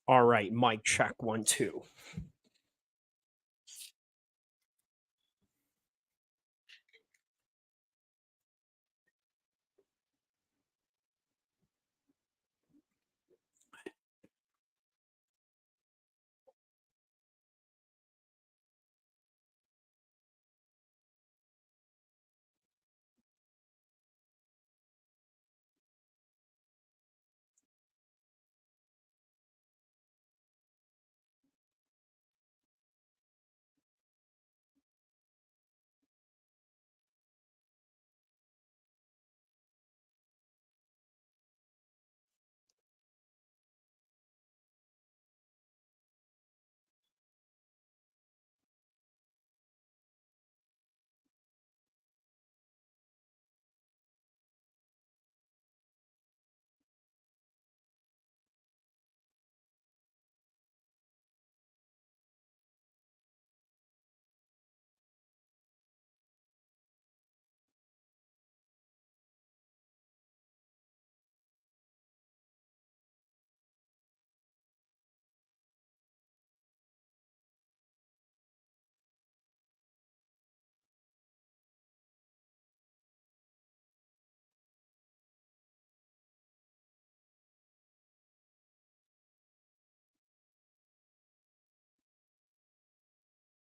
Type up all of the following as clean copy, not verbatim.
All right, mic check 1 2.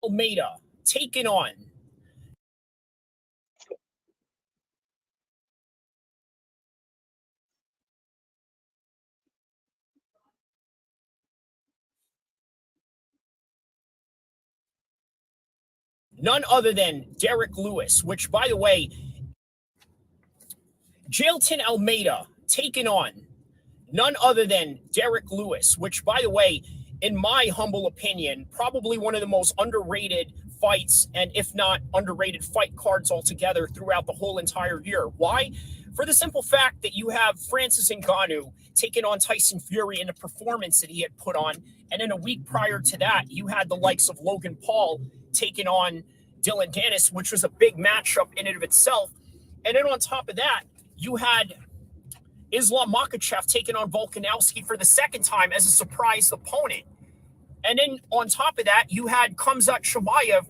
Almeida taking on none other than Derrick Lewis, which, by the way, Jailton Almeida taking on none other than Derrick Lewis, which, by the way, in my humble opinion, probably one of the most underrated fights, and if not underrated fight cards altogether throughout the whole entire year. Why? For the simple fact that you have Francis Ngannou taking on Tyson Fury in a performance that he had put on, and then a week prior to that, you had the likes of Logan Paul taking on Dylan Dennis, which was a big matchup in and of itself. And then on top of that, you had Islam Makhachev taking on Volkanovski for the second time as a surprise opponent. And then on top of that, you had Khamzat Chimaev,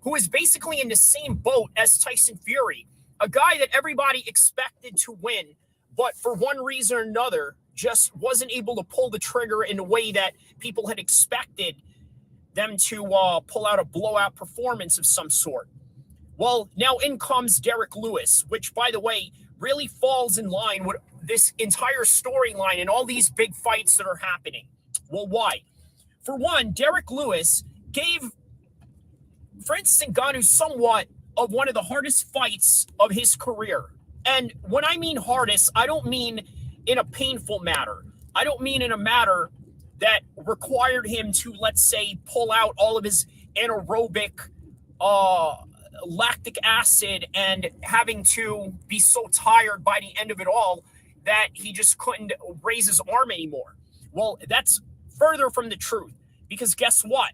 who is basically in the same boat as Tyson Fury, a guy that everybody expected to win, but for one reason or another, just wasn't able to pull the trigger in the way that people had expected them to pull out a blowout performance of some sort. Well, now in comes Derrick Lewis, which, by the way, really falls in line with this entire storyline and all these big fights that are happening. Well, why? For one, Derrick Lewis gave Francis Ngannou somewhat of one of the hardest fights of his career. And when I mean hardest, I don't mean in a painful matter. I don't mean in a matter that required him to, let's say, pull out all of his anaerobic lactic acid and having to be so tired by the end of it all that he just couldn't raise his arm anymore. Well, that's further from the truth, because guess what?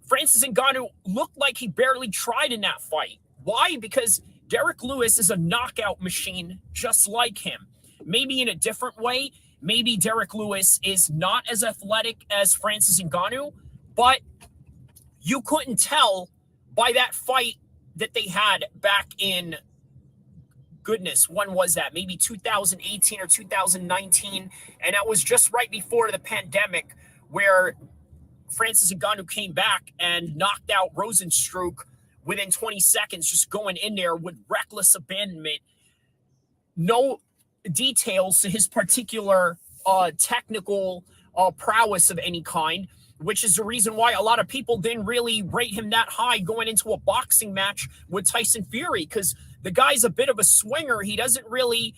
Francis Ngannou looked like he barely tried in that fight. Why? Because Derrick Lewis is a knockout machine just like him. Maybe in a different way. Maybe Derrick Lewis is not as athletic as Francis Ngannou, but you couldn't tell by that fight that they had back in, goodness, when was that? Maybe 2018 or 2019. And that was just right before the pandemic, where Francis Ngannou came back and knocked out Rosenstruck within 20 seconds, just going in there with reckless abandonment. No details to his particular technical prowess of any kind, which is the reason why a lot of people didn't really rate him that high going into a boxing match with Tyson Fury, because the guy's a bit of a swinger. He doesn't really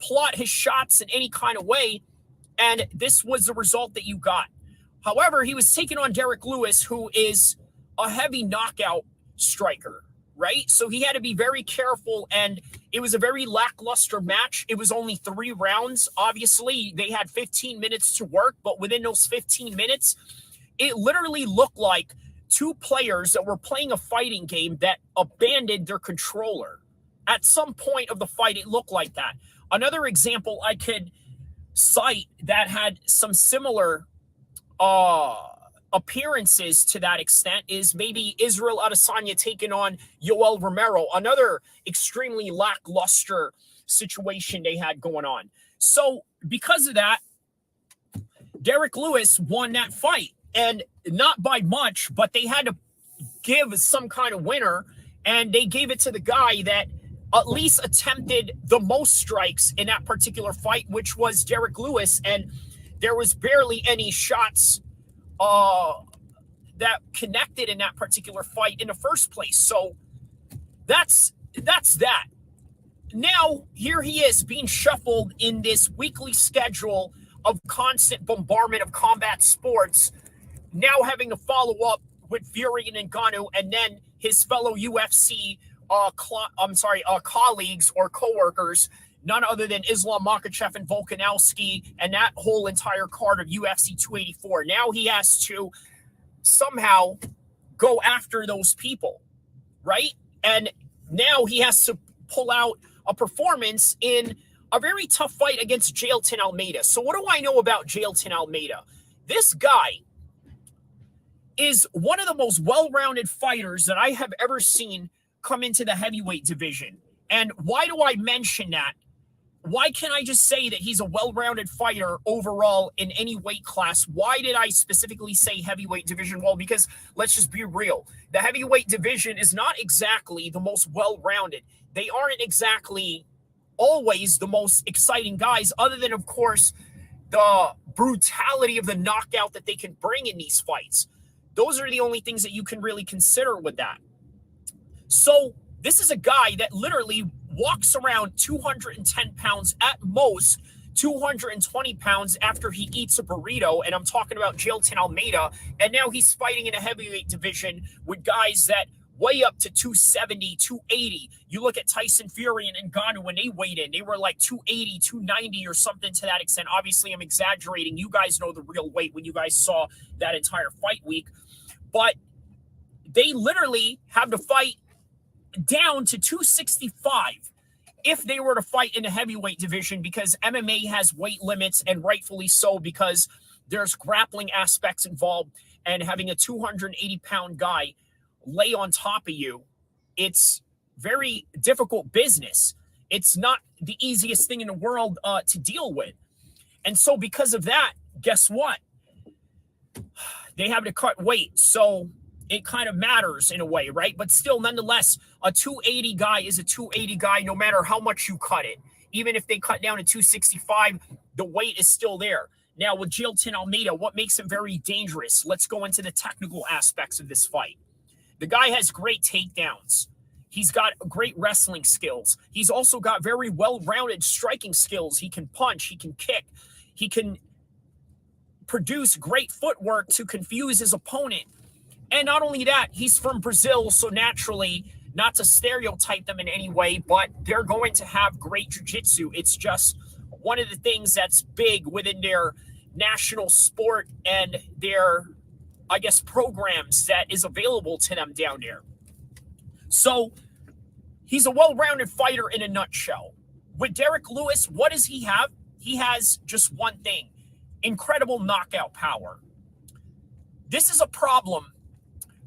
plot his shots in any kind of way, and this was the result that you got. However, he was taking on Derrick Lewis, who is a heavy knockout striker, right? So he had to be very careful, and it was a very lackluster match. It was only 3 rounds. Obviously, they had 15 minutes to work, but within those 15 minutes, it literally looked like 2 players that were playing a fighting game that abandoned their controller. At some point of the fight, it looked like that. Another example I could cite that had some similar appearances to that extent is maybe Israel Adesanya taking on Yoel Romero, another extremely lackluster situation they had going on. So because of that, Derrick Lewis won that fight, and not by much, but they had to give some kind of winner, and they gave it to the guy that at least attempted the most strikes in that particular fight, which was Derrick Lewis, and there was barely any shots that connected in that particular fight in the first place. So that's that. Now, here he is being shuffled in this weekly schedule of constant bombardment of combat sports, now having to follow up with Fury and Ngannou, and then his fellow UFC colleagues or coworkers, none other than Islam Makhachev and Volkanovski, and that whole entire card of UFC 284. Now he has to somehow go after those people, right? And now he has to pull out a performance in a very tough fight against Jailton Almeida. So what do I know about Jailton Almeida? This guy is one of the most well-rounded fighters that I have ever seen come into the heavyweight division. And why do I mention that? Why can't I just say that he's a well-rounded fighter overall in any weight class? Why did I specifically say heavyweight division? Well, because let's just be real. The heavyweight division is not exactly the most well-rounded. They aren't exactly always the most exciting guys, other than, of course, the brutality of the knockout that they can bring in these fights. Those are the only things that you can really consider with that. So this is a guy that literally walks around 210 pounds, at most 220 pounds after he eats a burrito. And I'm talking about Jailton Almeida. And now he's fighting in a heavyweight division with guys that weigh up to 270, 280. You look at Tyson Fury and Ngannou when they weighed in, they were like 280, 290 or something to that extent. Obviously, I'm exaggerating. You guys know the real weight when you guys saw that entire fight week. But they literally have to fight down to 265 if they were to fight in the heavyweight division, because MMA has weight limits, and rightfully so, because there's grappling aspects involved, and having a 280-pound guy lay on top of you, it's very difficult business. It's not the easiest thing in the world to deal with. And so because of that, guess what? They have to cut weight. So it kind of matters in a way, right? But still, nonetheless, a 280 guy is a 280 guy no matter how much you cut it. Even if they cut down to 265, the weight is still there. Now, with Jailton Almeida, what makes him very dangerous? Let's go into the technical aspects of this fight. The guy has great takedowns. He's got great wrestling skills. He's also got very well-rounded striking skills. He can punch. He can kick. He can produce great footwork to confuse his opponent. And not only that, he's from Brazil, so naturally, not to stereotype them in any way, but they're going to have great jiu-jitsu. It's just one of the things that's big within their national sport and their, I guess, programs that is available to them down there. So he's a well-rounded fighter in a nutshell. With Derrick Lewis, what does he have? He has just one thing: incredible knockout power. This is a problem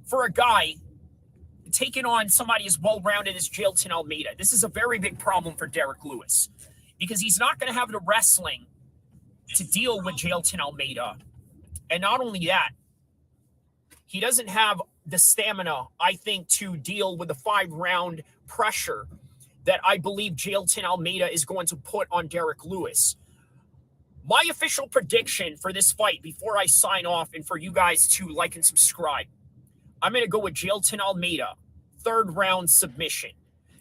for a guy taking on somebody as well-rounded as Jailton Almeida. This is a very big problem for Derrick Lewis, because he's not going to have the wrestling to deal with Jailton Almeida. And not only that, he doesn't have the stamina, I think, to deal with the 5-round pressure that I believe Jailton Almeida is going to put on Derrick Lewis. My official prediction for this fight, before I sign off and for you guys to like and subscribe, I'm going to go with Jailton Almeida, 3rd round submission.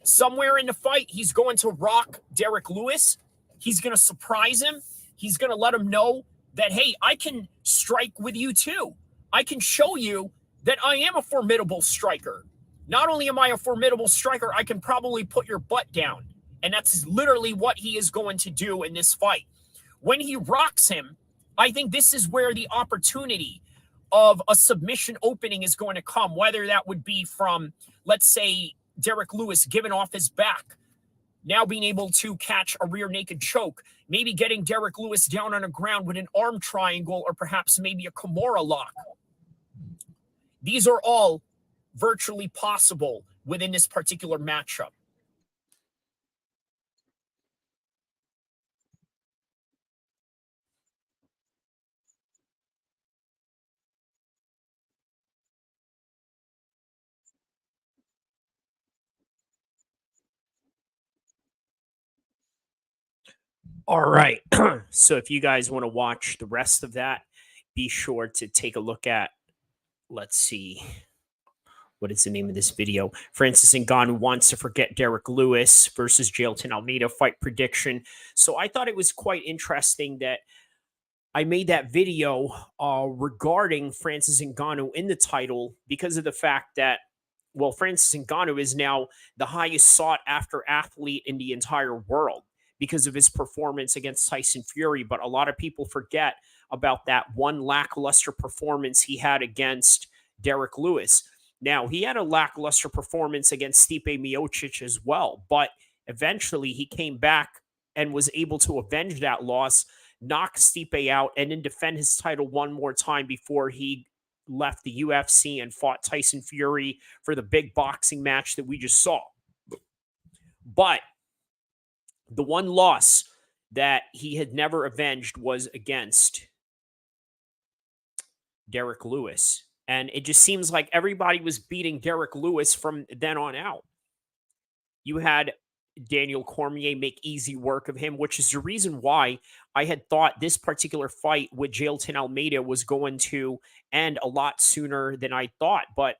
Somewhere in the fight, he's going to rock Derrick Lewis. He's going to surprise him. He's going to let him know that, hey, I can strike with you too. I can show you that I am a formidable striker. Not only am I a formidable striker, I can probably put your butt down. And that's literally what he is going to do in this fight. When he rocks him, I think this is where the opportunity of a submission opening is going to come, whether that would be from, let's say, Derrick Lewis giving off his back. now being able to catch a rear naked choke, maybe getting Derrick Lewis down on the ground with an arm triangle or perhaps maybe a Kimura lock. These are all virtually possible within this particular matchup. All right. So if you guys want to watch the rest of that, be sure to take a look at, let's see, what is the name of this video? Francis Ngannou wants to forget Derrick Lewis versus Jailton Almeida fight prediction. So I thought it was quite interesting that I made that video regarding Francis Ngannou in the title because of the fact that, well, Francis Ngannou is now the highest sought after athlete in the entire world because of his performance against Tyson Fury. But a lot of people forget about that one lackluster performance he had against Derrick Lewis. Now, he had a lackluster performance against Stipe Miocic as well, but eventually he came back and was able to avenge that loss, knock Stipe out, and then defend his title one more time before he left the UFC and fought Tyson Fury for the big boxing match that we just saw. But the one loss that he had never avenged was against Derrick Lewis. And it just seems like everybody was beating Derrick Lewis from then on out. You had Daniel Cormier make easy work of him, which is the reason why I had thought this particular fight with Jailton Almeida was going to end a lot sooner than I thought. But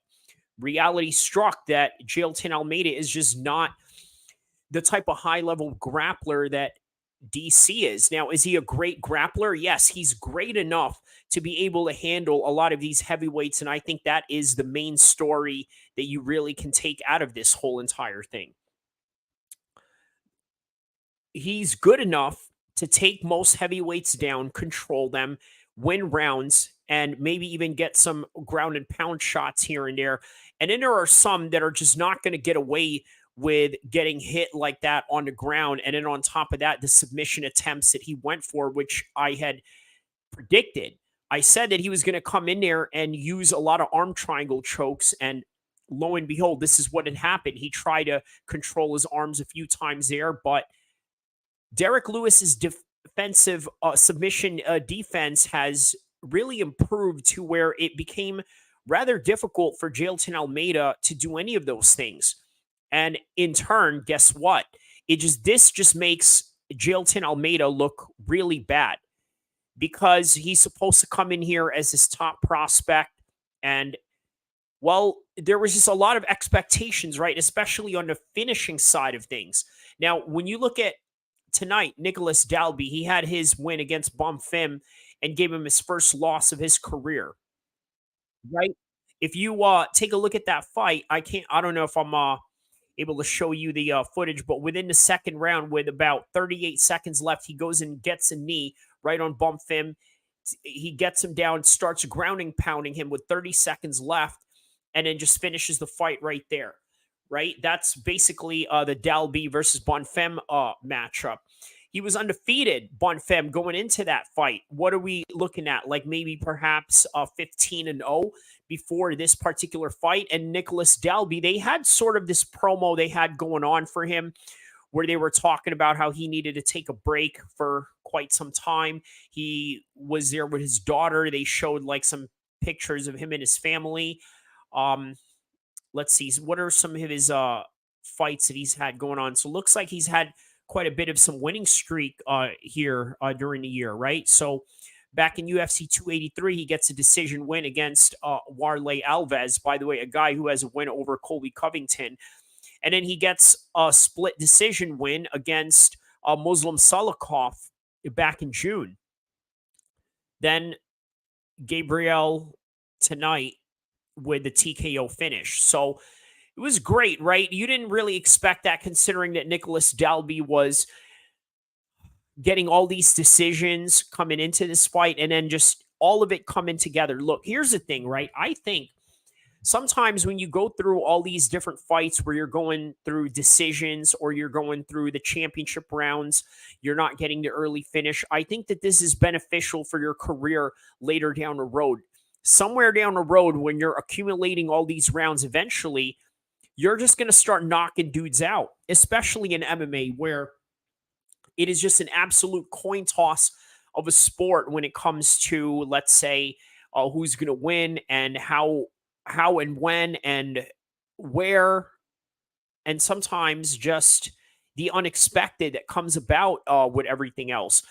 reality struck that Jailton Almeida is just not the type of high-level grappler that DC is. Now, is he a great grappler? Yes, he's great enough to be able to handle a lot of these heavyweights, and I think that is the main story that you really can take out of this whole entire thing. He's good enough to take most heavyweights down, control them, win rounds, and maybe even get some ground and pound shots here and there. And then there are some that are just not going to get away with getting hit like that on the ground. And then on top of that, the submission attempts that he went for, which I had predicted. I said that he was going to come in there and use a lot of arm triangle chokes, and lo and behold, this is what had happened. He tried to control his arms a few times there, but Derrick Lewis's defensive submission defense has really improved to where it became rather difficult for Jailton Almeida to do any of those things. And in turn, guess what? This just makes Jailton Almeida look really bad because he's supposed to come in here as his top prospect. And, well, there was just a lot of expectations, right? Especially on the finishing side of things. Now, when you look at tonight, Nicolas Dalby, he had his win against Bonfim and gave him his first loss of his career, right? If you take a look at that fight, I don't know if I'm able to show you the footage, but within the second round, with about 38 seconds left, he goes and gets a knee right on Bonfim. He gets him down, starts grounding, pounding him with 30 seconds left, and then just finishes the fight right there. Right? That's basically the Dalby versus Bonfim matchup. He was undefeated, Bonfim, going into that fight. What are we looking at? Like maybe perhaps 15-0 before this particular fight. And Nicolas Dalby, they had sort of this promo they had going on for him where they were talking about how he needed to take a break for quite some time. He was there with his daughter. They showed like some pictures of him and his family. Let's see, what are some of his fights that he's had going on? So it looks like he's had quite a bit of some winning streak here during the year, right? So back in UFC 283, he gets a decision win against Warley Alves, by the way, a guy who has a win over Colby Covington. And then he gets a split decision win against Muslim Salikov back in June. Then Gabriel tonight with the TKO finish. So it was great, right? You didn't really expect that considering that Nicolas Dalby was getting all these decisions coming into this fight and then just all of it coming together. Look, here's the thing, right? I think sometimes when you go through all these different fights where you're going through decisions or you're going through the championship rounds, you're not getting the early finish. I think that this is beneficial for your career later down the road. Somewhere down the road, when you're accumulating all these rounds, eventually you're just going to start knocking dudes out, especially in MMA, where it is just an absolute coin toss of a sport when it comes to, let's say, who's going to win and how and when and where, and sometimes just the unexpected that comes about with everything else.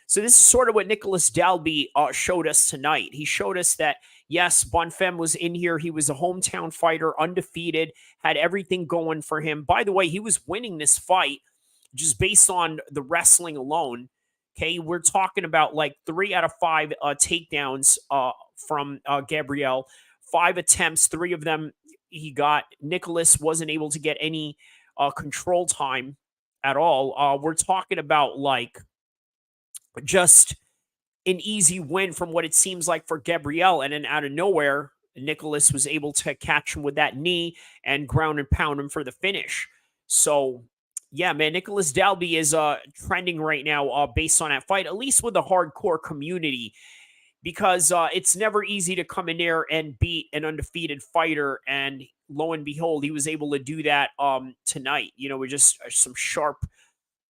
So this is sort of what Nicolas Dalby showed us tonight. He showed us that, yes, Bonfim was in here. He was a hometown fighter, undefeated, had everything going for him. By the way, he was winning this fight just based on the wrestling alone. Okay, we're talking about like 3 out of 5 takedowns from Gabriel. 5 attempts, 3 of them he got. Nicholas wasn't able to get any control time at all. We're talking about like just an easy win from what it seems like for Gabriel. And then out of nowhere, Nicholas was able to catch him with that knee and ground and pound him for the finish. So, yeah, man, Nicolas Dalby is trending right now based on that fight, at least with the hardcore community, because it's never easy to come in there and beat an undefeated fighter. And lo and behold, he was able to do that tonight, with just some sharp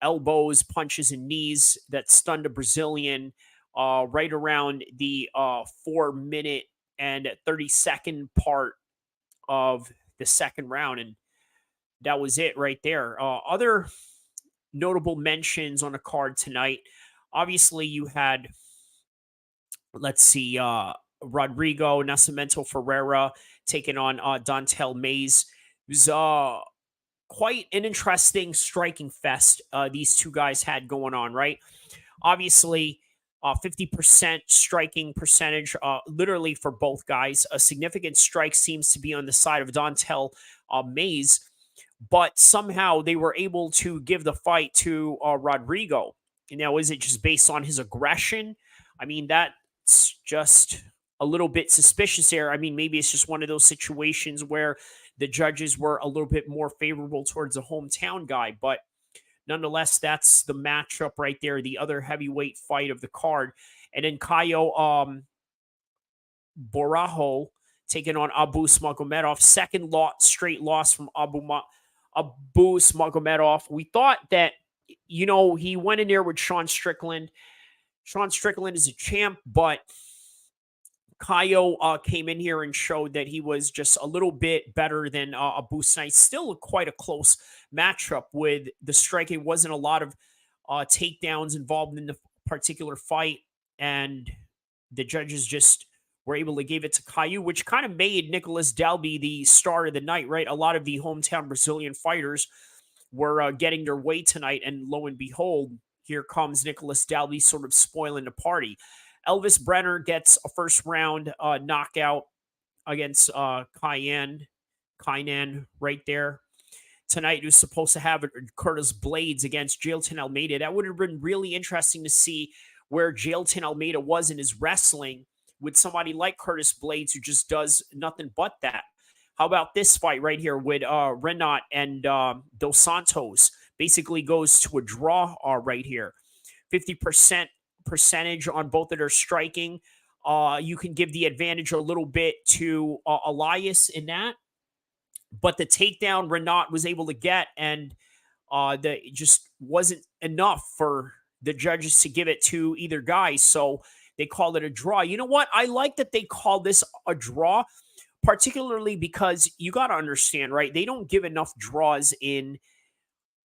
elbows, punches, and knees that stunned a Brazilian right around the 4 minute and 30-second part of the second round. And that was it right there. Other notable mentions on the card tonight. Obviously, you had, let's see, Rodrigo Nascimento Ferreira taking on Dontel Mays. It was quite an interesting striking fest these two guys had going on, right? Obviously, 50% striking percentage, literally for both guys. A significant strike seems to be on the side of Dontel Mays, but somehow they were able to give the fight to Rodrigo. Now, is it just based on his aggression? I mean, that's just a little bit suspicious there. I mean, maybe it's just one of those situations where the judges were a little bit more favorable towards a hometown guy, but nonetheless, that's the matchup right there, the other heavyweight fight of the card. And then Caio Borajo taking on Abu Smagomedov. Second straight loss from Abu Smagomedov. We thought that, he went in there with Sean Strickland. Sean Strickland is a champ, but Caio came in here and showed that he was just a little bit better than Abu Smagomedov. Still quite a close matchup with the striking. Wasn't a lot of takedowns involved in the particular fight, and the judges just were able to give it to Caio, which kind of made Nicolas Dalby the star of the night, right? A lot of the hometown Brazilian fighters were getting their way tonight, and lo and behold, here comes Nicolas Dalby sort of spoiling the party. Elvis Brenner gets a first round knockout against Kainan right there. Tonight, he was supposed to have Curtis Blades against Jailton Almeida. That would have been really interesting to see where Jailton Almeida was in his wrestling with somebody like Curtis Blades, who just does nothing but that. How about this fight right here with Renat and Dos Santos? Basically goes to a draw right here. 50% percentage on both of their striking. You can give the advantage a little bit to Elias in that. But the takedown Renat was able to get, and it just wasn't enough for the judges to give it to either guy. So they called it a draw. You know what? I like that they call this a draw, particularly because you got to understand, right? They don't give enough draws in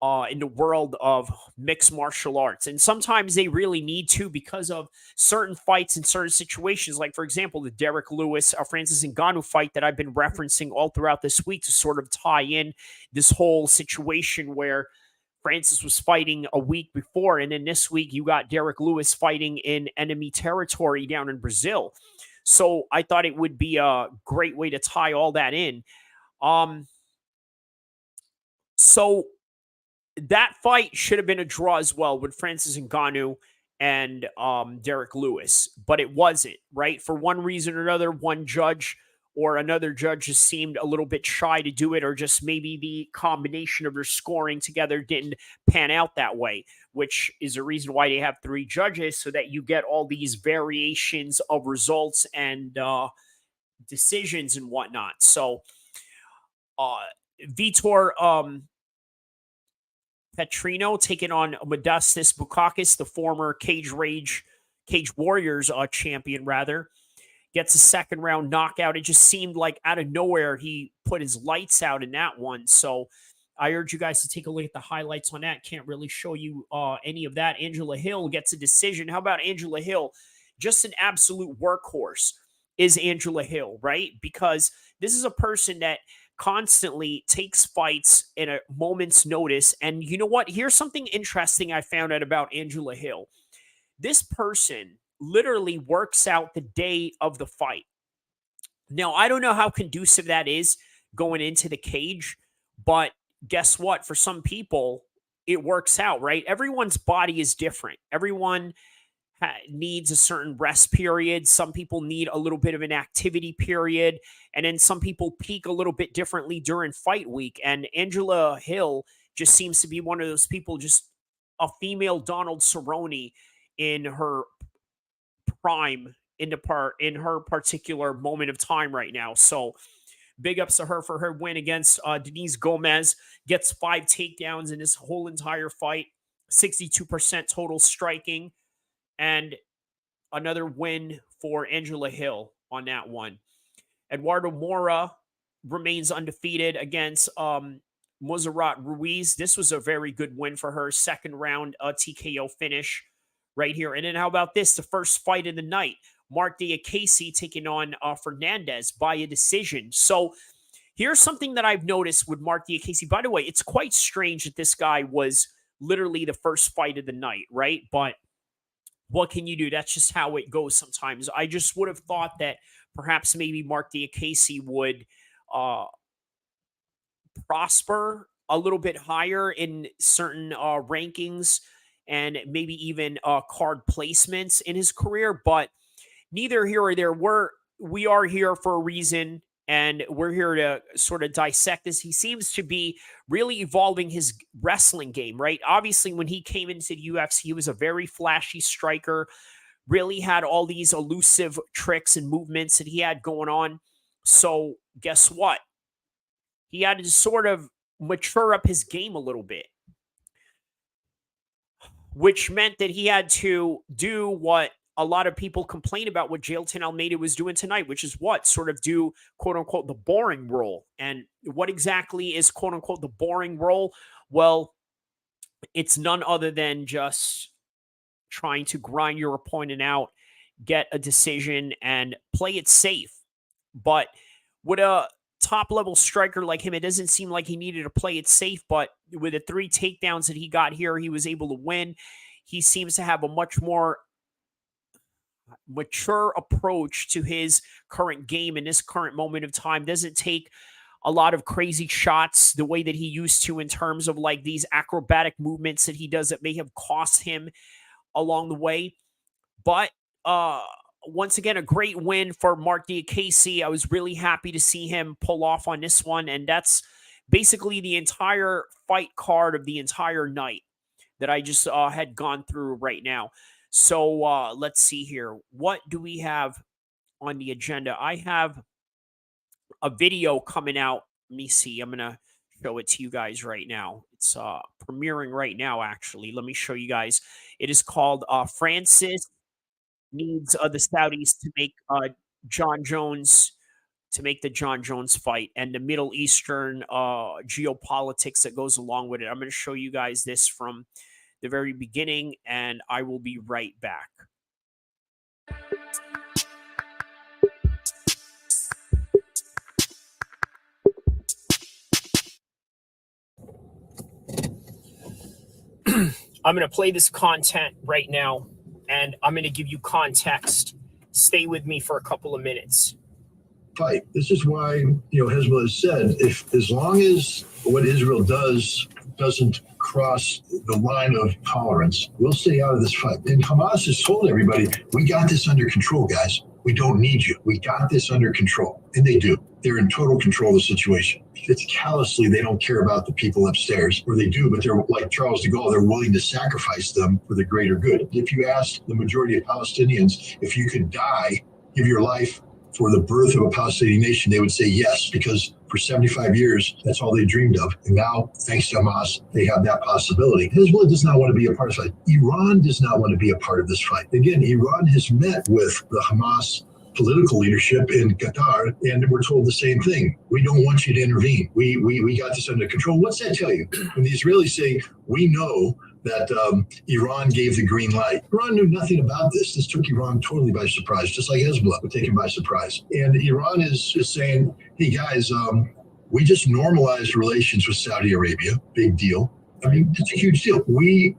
the world of mixed martial arts. And sometimes they really need to because of certain fights in certain situations. Like, for example, the Derrick Lewis, Francis Ngannou fight that I've been referencing all throughout this week to sort of tie in this whole situation where Francis was fighting a week before. And then this week you got Derrick Lewis fighting in enemy territory down in Brazil. So I thought it would be a great way to tie all that in. So that fight should have been a draw as well with Francis Ngannou and Derrick Lewis, but it wasn't, right? For one reason or another, one judge or another judge just seemed a little bit shy to do it, or just maybe the combination of their scoring together didn't pan out that way, which is a reason why they have three judges, so that you get all these variations of results and decisions and whatnot. So, Vitor Petrino taking on Modestus Bukakis, the former Cage Warriors champion, rather. Gets a second round knockout. It just seemed like out of nowhere he put his lights out in that one. So I urge you guys to take a look at the highlights on that. Can't really show you any of that. Angela Hill gets a decision. How about Angela Hill? Just an absolute workhorse is Angela Hill, right? Because this is a person that constantly takes fights in a moment's notice. And you know what? Here's something interesting I found out about Angela Hill. This person literally works out the day of the fight. Now, I don't know how conducive that is going into the cage, but guess what? For some people, it works out, right? Everyone's body is different. Everyone needs a certain rest period. Some people need a little bit of an activity period. And then some people peak a little bit differently during fight week. And Angela Hill just seems to be one of those people, just a female Donald Cerrone in her prime, in her particular moment of time right now. So big ups to her for her win against Denise Gomez. Gets 5 takedowns in this whole entire fight, 62% total striking, and another win for Angela Hill on that one. Eduardo Mora remains undefeated against Mozarat Ruiz. This was a very good win for her. Second round TKO finish right here. And then how about this? The first fight of the night. Mark Diakese taking on Fernandez by a decision. So here's something that I've noticed with Mark Diakese. By the way, it's quite strange that this guy was literally the first fight of the night, right? But what can you do? That's just how it goes sometimes. I just would have thought that perhaps maybe Mark Diakese would prosper a little bit higher in certain rankings and maybe even card placements in his career, but neither here or there. We are here for a reason, and we're here to sort of dissect this. He seems to be really evolving his wrestling game, right? Obviously, when he came into the UFC, he was a very flashy striker, really had all these elusive tricks and movements that he had going on. So guess what? He had to sort of mature up his game a little bit, which meant that he had to do what a lot of people complain about what Jailton Almeida was doing tonight, which is what? Sort of do, quote unquote, the boring role. And what exactly is, quote unquote, the boring role? Well, it's none other than just trying to grind your opponent out, get a decision, and play it safe. But with a top-level striker like him, it doesn't seem like he needed to play it safe, but with the 3 takedowns that he got here, he was able to win. He seems to have a much more mature approach to his current game in this current moment of time. Doesn't take a lot of crazy shots the way that he used to, in terms of like these acrobatic movements that he does that may have cost him along the way. But once again, a great win for Mark Diakese. I was really happy to see him pull off on this one, and that's basically the entire fight card of the entire night that I just had gone through right now. So let's see here. What do we have on the agenda? I have a video coming out. Let me see. I'm going to show it to you guys right now. It's premiering right now, actually. Let me show you guys. It is called Francis Needs the Saudis to make John Jones, to make the John Jones fight, and the Middle Eastern geopolitics that goes along with it. I'm going to show you guys this from the very beginning, and I will be right back. I'm going to play this content right now, and I'm going to give you context. Stay with me for a couple of minutes. Fight. This is why, Hezbollah has said, if as long as what Israel doesn't cross the line of tolerance, we'll stay out of this fight. And Hamas has told everybody, we got this under control, guys. we don't need you. We got this under control. And they do. They're in total control of the situation. It's callously, they don't care about the people upstairs, or they do, but they're like Charles de Gaulle, they're willing to sacrifice them for the greater good. If you ask the majority of Palestinians if you could die, give your life for the birth of a Palestinian nation, they would say yes, because for 75 years, that's all they dreamed of. And now, thanks to Hamas, they have that possibility. Hezbollah does not want to be a part of the fight. Iran does not want to be a part of this fight. Again, Iran has met with the Hamas political leadership in Qatar, and we're told the same thing. We don't want you to intervene. We got this under control. What's that tell you? When the Israelis say, we know that Iran gave the green light. Iran knew nothing about this. This took Iran totally by surprise, just like Hezbollah were taken by surprise. And Iran is saying, hey guys, we just normalized relations with Saudi Arabia. Big deal. I mean, it's a huge deal. We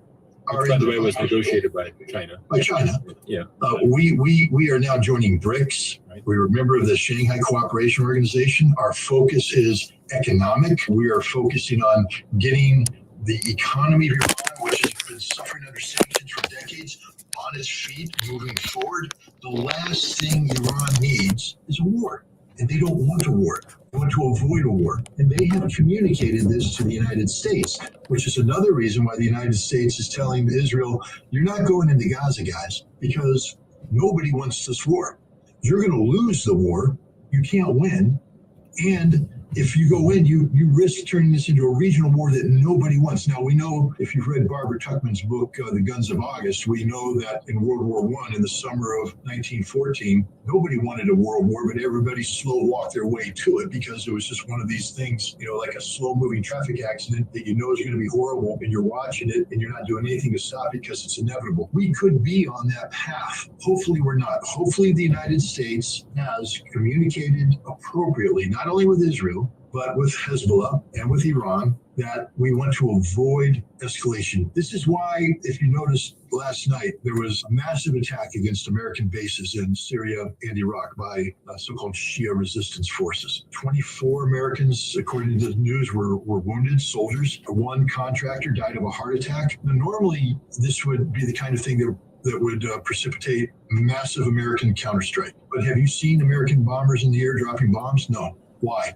are, by the way, it was negotiated by China. By China. Yeah. We are now joining BRICS. Right. We are a member of the Shanghai Cooperation Organization. Our focus is economic. We are focusing on getting the economy of Iran, which has been suffering under sanctions for decades, on its feet, moving forward. The last thing Iran needs is a war. And they don't want a war. They want to avoid a war. And they have communicated this to the United States, which is another reason why the United States is telling Israel, you're not going into Gaza, guys, because nobody wants this war. You're going to lose the war. You can't win. And if you go in, you risk turning this into a regional war that nobody wants. Now, we know, if you've read Barbara Tuchman's book, The Guns of August, we know that in World War I, in the summer of 1914, nobody wanted a world war, but everybody slow walked their way to it because it was just one of these things, like a slow-moving traffic accident that you know is going to be horrible, and you're watching it, and you're not doing anything to stop it because it's inevitable. We could be on that path. Hopefully, we're not. Hopefully, the United States has communicated appropriately, not only with Israel, but with Hezbollah and with Iran, that we want to avoid escalation. This is why, if you noticed last night, there was a massive attack against American bases in Syria and Iraq by so-called Shia resistance forces. 24 Americans, according to the news, were wounded, soldiers. One contractor died of a heart attack. Now, normally, this would be the kind of thing that would precipitate massive American counterstrike. But have you seen American bombers in the air dropping bombs? No. Why?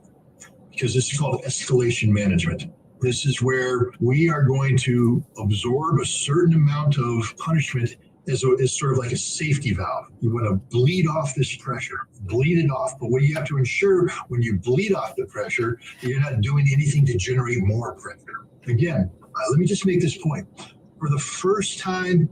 Because this is called escalation management. This is where we are going to absorb a certain amount of punishment as sort of like a safety valve. You want to bleed off this pressure, bleed it off. But what you have to ensure when you bleed off the pressure, you're not doing anything to generate more pressure. Again, let me just make this point. For the first time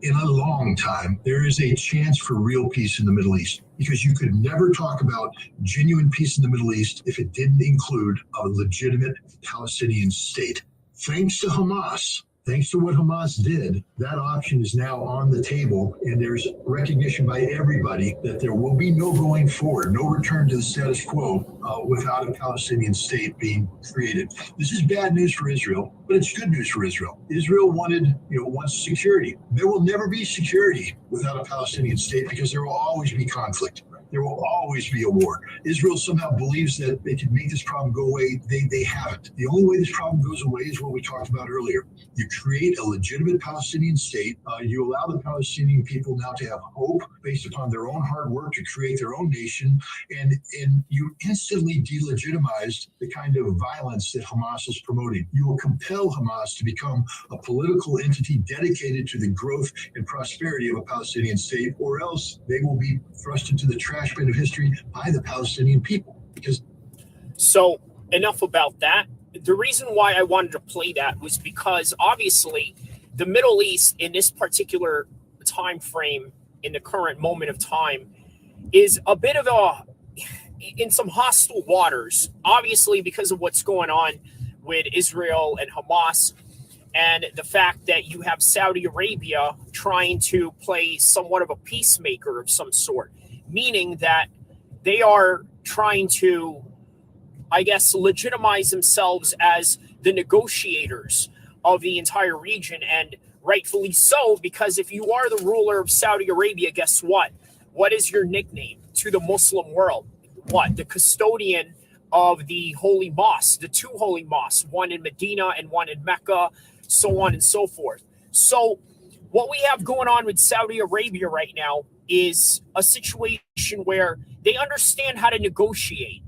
in a long time, there is a chance for real peace in the Middle East, because you could never talk about genuine peace in the Middle East if it didn't include a legitimate Palestinian state. Thanks to Hamas, thanks to what Hamas did, that option is now on the table, and there's recognition by everybody that there will be no going forward, no return to the status quo without a Palestinian state being created. This is bad news for Israel, but it's good news for Israel. Israel wants security. There will never be security without a Palestinian state, because there will always be conflict. There will always be a war. Israel somehow believes that they can make this problem go away. They haven't. The only way this problem goes away is what we talked about earlier. You create a legitimate Palestinian state. You allow the Palestinian people now to have hope based upon their own hard work to create their own nation. And you instantly delegitimize the kind of violence that Hamas is promoting. You will compel Hamas to become a political entity dedicated to the growth and prosperity of a Palestinian state, or else they will be thrust into the trash bin of history by the Palestinian people. So enough about that. The reason why I wanted to play that was because obviously the Middle East in this particular time frame, in the current moment of time, is a bit of in some hostile waters, obviously because of what's going on with Israel and Hamas, and the fact that you have Saudi Arabia trying to play somewhat of a peacemaker of some sort, meaning that they are trying to, I guess, legitimize themselves as the negotiators of the entire region, and rightfully so, because if you are the ruler of Saudi Arabia, guess what? What is your nickname to the Muslim world? What? The custodian of the holy mosques, the two holy mosques, one in Medina and one in Mecca, so on and so forth. So what we have going on with Saudi Arabia right now is a situation where they understand how to negotiate.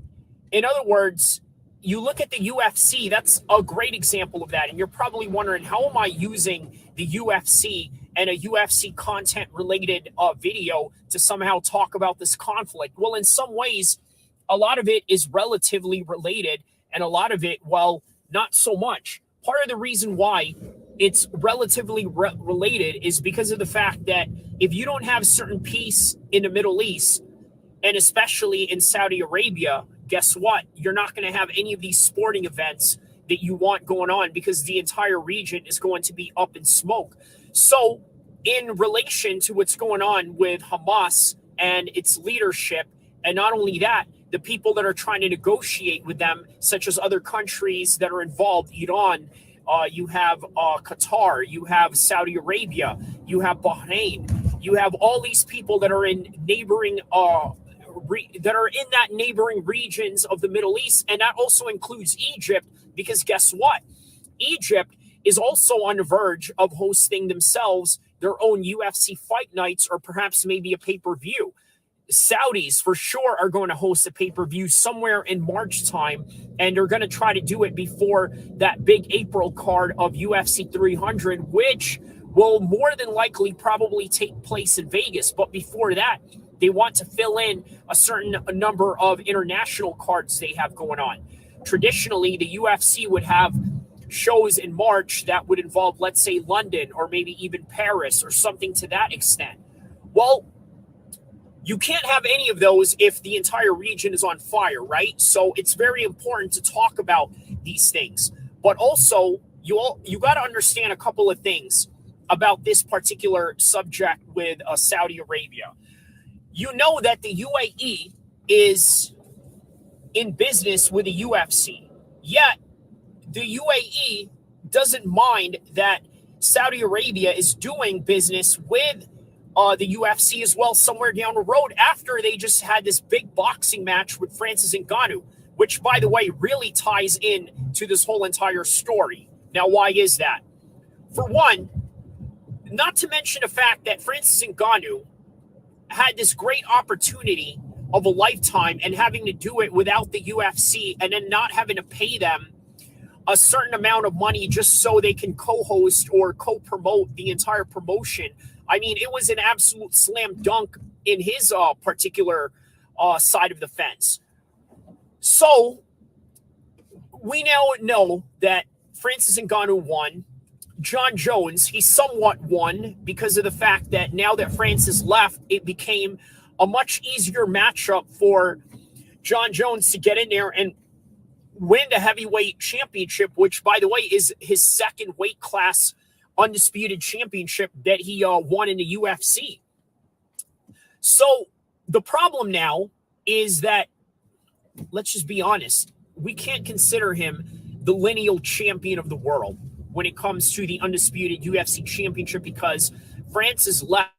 In other words, you look at the UFC, that's a great example of that. And you're probably wondering, how am I using the UFC and a UFC content related video to somehow talk about this conflict? Well, in some ways, a lot of it is relatively related, and a lot of it, well, not so much. Part of the reason why it's relatively related is because of the fact that if you don't have certain peace in the Middle East, and especially in Saudi Arabia, guess what? You're not going to have any of these sporting events that you want going on, because the entire region is going to be up in smoke. So in relation to what's going on with Hamas and its leadership, and not only that, the people that are trying to negotiate with them, such as other countries that are involved, Iran, you have Qatar, you have Saudi Arabia, you have Bahrain, you have all these people that are in neighboring neighboring regions of the Middle East, and that also includes Egypt, because guess what? Egypt is also on the verge of hosting themselves their own UFC fight nights, or perhaps maybe a pay-per-view. Saudis for sure are going to host a pay-per-view somewhere in March time, and they're going to try to do it before that big April card of UFC 300, which will more than likely probably take place in Vegas. But before that, they want to fill in a certain number of international cards they have going on. Traditionally, the UFC would have shows in March that would involve, let's say, London or maybe even Paris or something to that extent. Well, you can't have any of those if the entire region is on fire, right? So it's very important to talk about these things. But also, you got to understand a couple of things about this particular subject with Saudi Arabia. You know that the UAE is in business with the UFC, yet the UAE doesn't mind that Saudi Arabia is doing business with the UFC as well somewhere down the road, after they just had this big boxing match with Francis Ngannou, which, by the way, really ties in to this whole entire story. Now, why is that? For one, not to mention the fact that Francis Ngannou had this great opportunity of a lifetime, and having to do it without the UFC, and then not having to pay them a certain amount of money just so they can co-host or co-promote the entire promotion. I mean, it was an absolute slam dunk in his particular side of the fence. So we now know that Francis Ngannou won. John Jones, he somewhat won because of the fact that now that Francis left, it became a much easier matchup for John Jones to get in there and win the heavyweight championship, which, by the way, is his second weight class undisputed championship that he won in the UFC. So the problem now is that, let's just be honest, we can't consider him the lineal champion of the world when it comes to the undisputed UFC championship, because Francis left